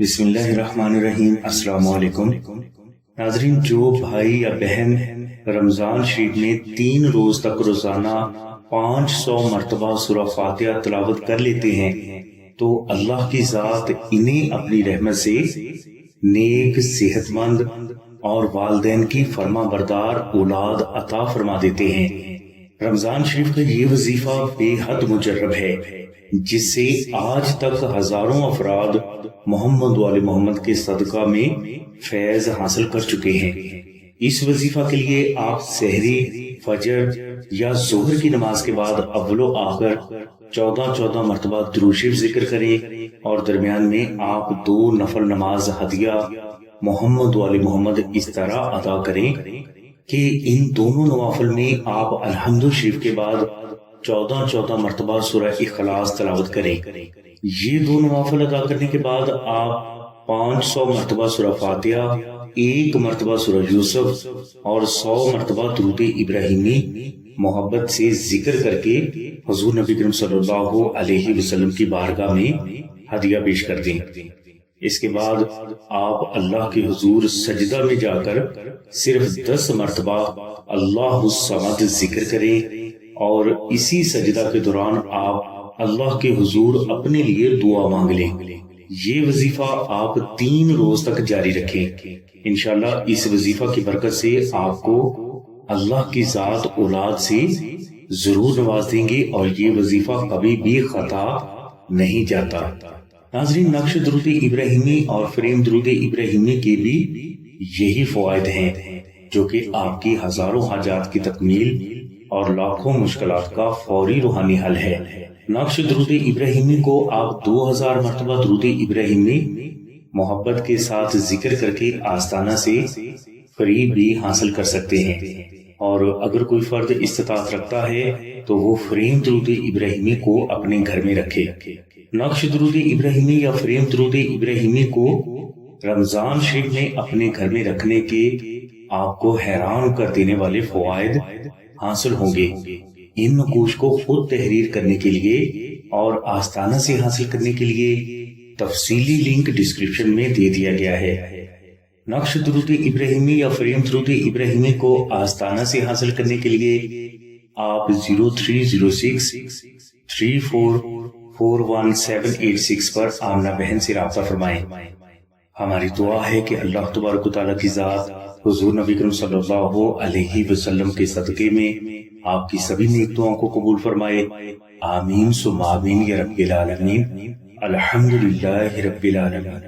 بسم اللہ الرحمن الرحیم۔ السلام علیکم ناظرین، جو بھائی یا بہن رمضان شریف میں 3 روز تک روزانہ 500 مرتبہ سورہ فاتحہ تلاوت کر لیتے ہیں تو اللہ کی ذات انہیں اپنی رحمت سے نیک، صحت مند اور والدین کی فرما بردار اولاد عطا فرما دیتے ہیں۔ رمضان شریف کا یہ وظیفہ بے حد مجرب ہے، جس سے آج تک ہزاروں افراد محمد والے محمد کے صدقہ میں فیض حاصل کر چکے ہیں۔ اس وظیفہ کے لیے آپ سحری، فجر یا ظہر کی نماز کے بعد اول و آخر 14 مرتبہ درود شریف ذکر کریں اور درمیان میں آپ 2 نفل نماز ہدیہ محمد والے محمد اس طرح ادا کریں کہ ان دونوں نوافل میں آپ الحمد شریف کے بعد 14 مرتبہ سورہ اخلاص تلاوت کریں۔ یہ 2 نوافل ادا کرنے کے بعد آپ 500 مرتبہ سورہ فاتحہ، 1 مرتبہ سورہ یوسف اور 100 مرتبہ درود ابراہیمی محبت سے ذکر کر کے حضور نبی کریم صلی اللہ علیہ وسلم کی بارگاہ میں ہدیہ پیش کر دیں۔ اس کے بعد آپ اللہ کے حضور سجدہ میں جا کر صرف 10 مرتبہ اللہ الصمد ذکر کریں اور اسی سجدہ کے دوران آپ اللہ کے حضور اپنے لیے دعا مانگ لیں۔ یہ وظیفہ آپ 3 روز تک جاری رکھیں۔ انشاءاللہ اس وظیفہ کی برکت سے آپ کو اللہ کی ذات اولاد سے ضرور نواز دیں گے اور یہ وظیفہ کبھی بھی خطا نہیں جاتا۔ ناظرین، نقش درود ابراہیمی اور فریم درود ابراہیمی کے بھی یہی فوائد ہیں جو کہ آپ کی ہزاروں حاجات کی تکمیل اور لاکھوں مشکلات کا فوری روحانی حل ہے۔ نقش درود ابراہیمی کو آپ 2000 مرتبہ درود ابراہیمی محبت کے ساتھ ذکر کر کے آستانہ سے فری بھی حاصل کر سکتے ہیں، اور اگر کوئی فرد استطاعت رکھتا ہے تو وہ فریم درود ابراہیمی کو اپنے گھر میں رکھے۔ نقش درود ابراہیمی یا فریم درود ابراہیمی کو رمضان شریف میں اپنے گھر میں رکھنے کے آپ کو حیران کر دینے والے فوائد حاصل ہوں گے۔ ان نقوش کو خود تحریر کرنے کے لیے اور آستانہ سے حاصل کرنے کے لیے تفصیلی لنک ڈسکرپشن میں دے دیا گیا ہے۔ نقش درود ابراہیمی یا فریم درود ابراہیمی کو آستانہ سے حاصل کرنے کے لیے آپ 0306 34 41786 پر آمنہ بہن سے رابطہ فرمائیں۔ ہماری دعا ہے کہ اللہ تبارک و تعالیٰ کی ذات حضور نبی کریم صلی اللہ علیہ وسلم کے صدقے میں آپ کی سبھی نیک دعاؤں کو قبول فرمائے۔ آمین ثم آمین یا رب العالمین۔ الحمدللہ رب العالمین۔